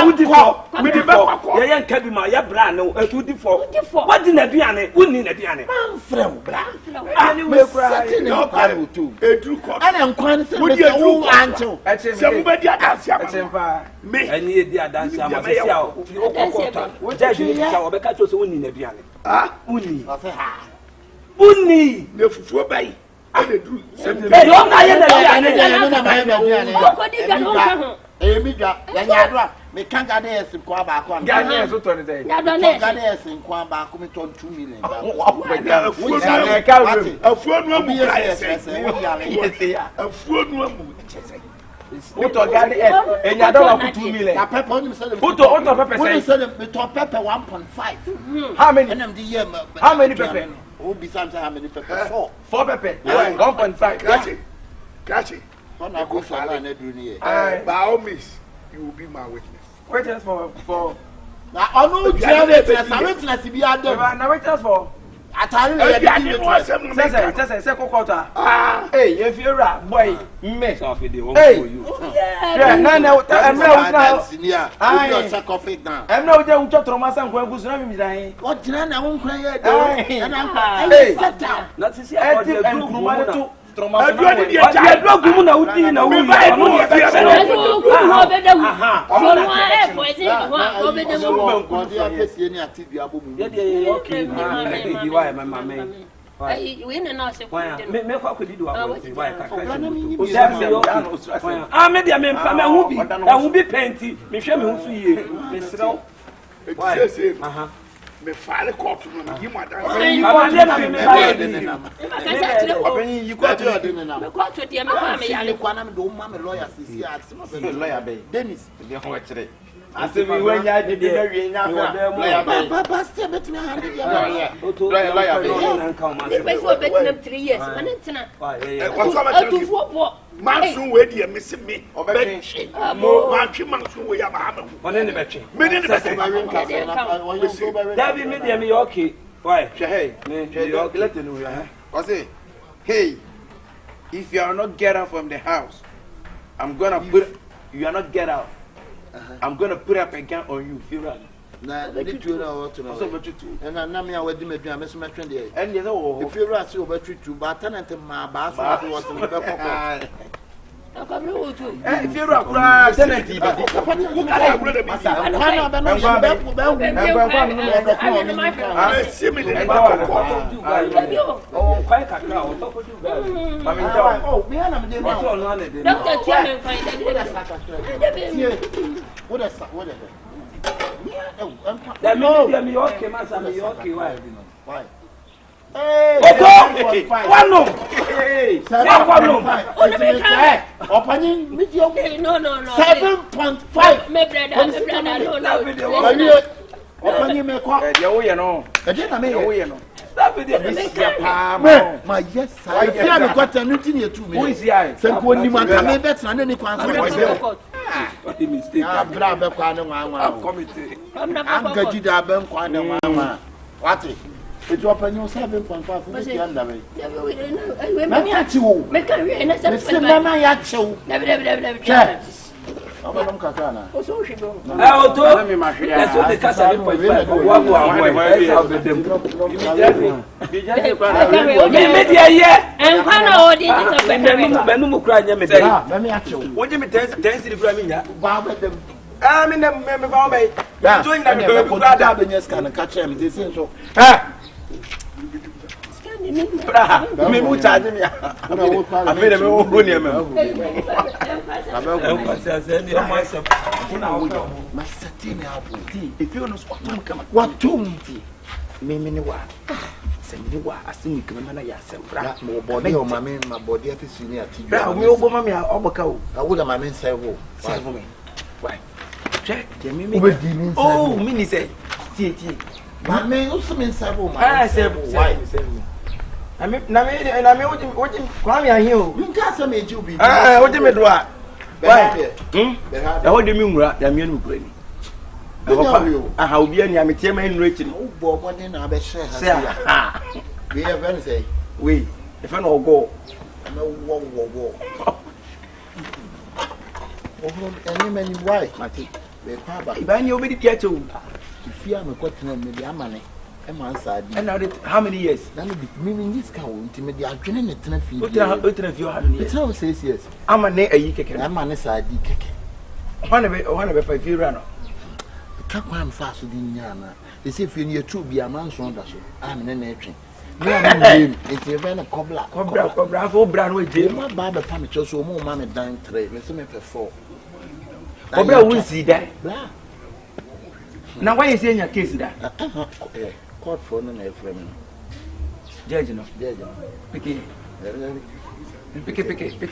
wudi for ye nka bi ma ya bra no wudi for wadi na duane woni na duane man frem bra ani we kura no kwanu tu edru ko ana nkwan se me se wo ancho se mu be di adansi ama chempa me ani e di adansi ama se sia o kokota wo jaji ni sia o be ka cho se woni na duane woni woni ne fufuo bai ana dru se me yo na ye na duane na ma ye duane ko di ga no ho mi dwa ya nya do a me kan ga de esin kwa ba ko ga ni so to ni say ya do ne ga de esin kwa ba ko mi ton 2 million ba afuo nu amu bra ese afuo nu amu Uto gani enya dollar ku 2 million. Na pepper on say. Uto pepper say. We say me to pepper 1.5. How many? And the year. How many pepper? Who be some say how many pepper? 4. 4 pepper. 1.5. Catch it. When I go for land do ni. By all means, you will be my witness. Witness for na onu tell witness bi adam. Na witness for atari le dey say kokota eh if you ra boy me so for the one for you yeah na I say coffee down em na o je uncho troma san kwa gusu na mi dan o jina na won kran ye do na nka set down na ti see about the group man to troma san na ya do gumu na udi na wi no be da hu no e poison ho be da mu ko dia pese ni atibia abomu ye dey okay na di why my mama ai we na na se ko me kwa ko di do wa why ka ka o ja me yo me dia me pa me hu bi penti me hwe me hu so yie me srew why me file court no me yim adan mama dia na me ba de na open you got to do na me court dia me kwa me yale kwa na me do ma me lawyer sisi ati no be lawyer be Dennis de ho kire ase mi wanya de de wi nya fa papa still bet me hand dia lawyer be na nka o ma me so bet na 3 years man ntina what's up atu fo mansun we de me se me obetwe mo mantwe mansun we ya ba ma one ne betwe me ne betwe David me dia me okay why hey let you know I say hey if you are not get out from the house I'm gonna put you are not get out I'm gonna put up a gun on you feel right na the two na what to so betwe two and na me awadi medua me so metwe de and you know if you right say obetwe two but tenant ma ba so what to be kokko akabre wo tu if you are kura tenant ba who can I brother be kana be no I see me the ba oh quite kakra o to ko du ga mami nja oh me na me dey so now no na de doctor tia me find what is that me okay man say me okay why hey one no hey opening medium no 7.5 me brother no opening me kwa e wo ye no e dey na me wo ye no that be the pa ma yes sir e feel me kwata nuti ne tu me who is here se ko ni man ka me bet na ni kwan so what a mistake bra be kwa ne nwa committee am gaji da be kwa ne nwa what it opening 7.5 me dey under me me ati wo me ka we na me se mama ya chew Abam kakana. o so hwido o to me ma hwe ya so de kasa 7.5 wa bo me dia ye enkwa na o di ta me no kura nya me dey me ati wo wo je me 10 city kura me nya ba be dem me na me fa o be to ina me be kura da be nya scan ka chem dey say so me mu charge me afere me wo ni me masatini hapo if you no spot to kama watum me ni wa sɛmini wa asɛmi kama na yɛ asɛm bra mo body o mame ma body ati sini ati bra me obo mame a ɔbɔka o awu da mame nsɛ wo sɛ for me why check the me o be di mi nsɛ oh me ni sɛ tie mame o so me nsɛ wo ma sɛ why na me oji kwa me ahi o nka sɛ me ji obi oji me do a Why? How do you mean that the men will aha obi ani ametie man rich no bo body na be share ha we have very say we if I no go no wo any many why mati we pa ba ibani obedi piacho ifia me kwatena me di amane e man sadi and now how many years na me this ka wo ntime di adwene ne tena fi otra fi ha no it's now 6 years amane ayi keke amane sadi keke wana be 5 years no ka kwa mfa so di nyana they say fi ne true bi amanso da so amene na etwe me am name it's even a cobra for bra no je ma ba ba pa me cho so mo ma me dan 3 me se me pe 4 cobra won si da bla na why is enya case da court for no na efrem no judge no piki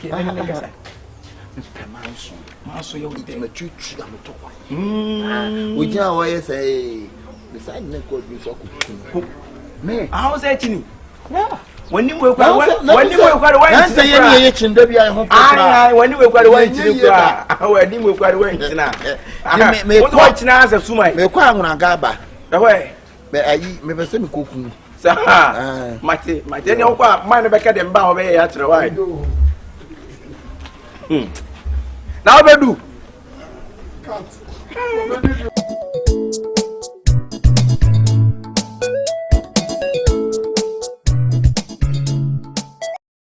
na kasa Maso yo de me chuchu da me to kwa we ja wa yes eh beside me court be so ku me how say chini yeah wani we kwa wani say ye chinda bia ho ai wani we kwa wani chini kwa wani we kwa wani china me kwa china as sumai me kwa anwuna gaba da we me ayi me be se me koku sa mate ne kwa man be ka dem ba ho be ya kire wai now obedu